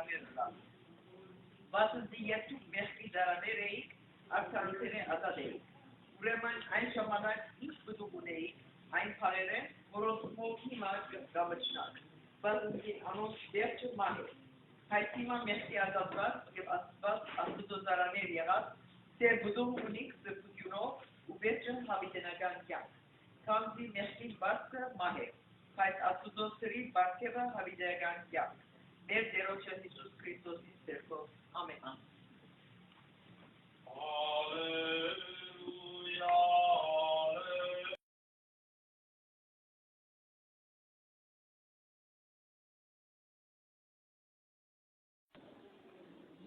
Ալերլան։ Վասնի երկու մեղքի դարաներ էիք, արտանիքերը ազատ էիք։ Ուրեմն այն ժամանակ ինչ բդուկ ունեիք, այն փարերը, որոնց մոքի մակ գամրջնակ, վասնի անոնց վերջը մահ է։ Հայց հիմա մեղքի ազատված և աստուծո դարաներ եղած, դեր բդուկ ունիք սրբությունով ու վերջը հավիտենական կյանք։ Քանզի մեղքի բարձը մահ է, բայց աստուծո սրի բարձևը հավիտենական կյանք։ Մեր Տերոջը Հիսուս Քրիստոսի սերքով, ամեն։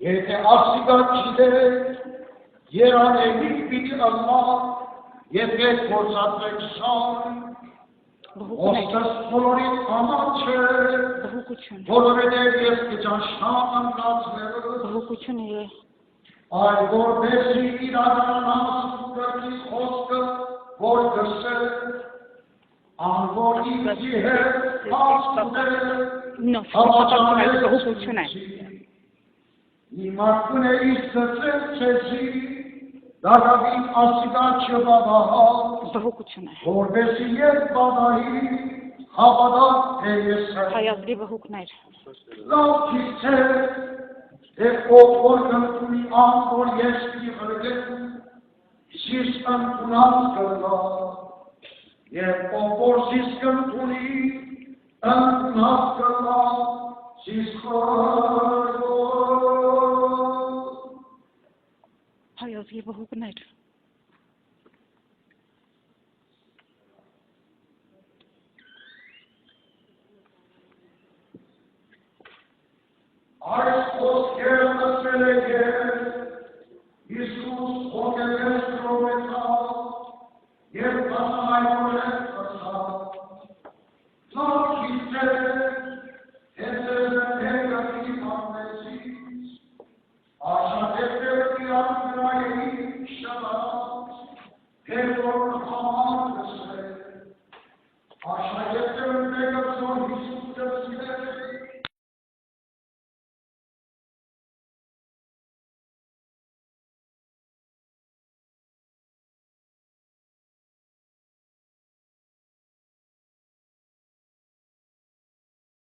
Եթե ասիկա չիդեք, երանելի պիտի ըլլա, և ետ որսատվեք շան, ոստս բոլորին աման չէ, որովհետև ես կճանշնամ անգացները, այլ որպեսի իրականանաս կրկի խոսքը, որ գսե, անվոր ինձի հետ հավաճանել Իմարկուն է իսկծել չեզի, դարավին ասիկա չբավահալ, որպեսի ետ բադայի, հավադակ է եսը։ Լավ քիստե, և ով որ կնտունի ան, որ ես պի հրգետում, զիս ընտունած կրգա, և ով որ զիս կնտունի, ընտունած կրգա, զիս խրգա, Հայազգի բհուկներ Այս խոսքերը լսել եք Հիսուս հոգևես կրովեցավ և կասայորեն կսավ Լավ քիստեր հեծեզ մեկրի պարմեցից Աշատետեր իրան գրայերի շտած հերորն համար կսել Աշատետեր մեկրձոն հիսուս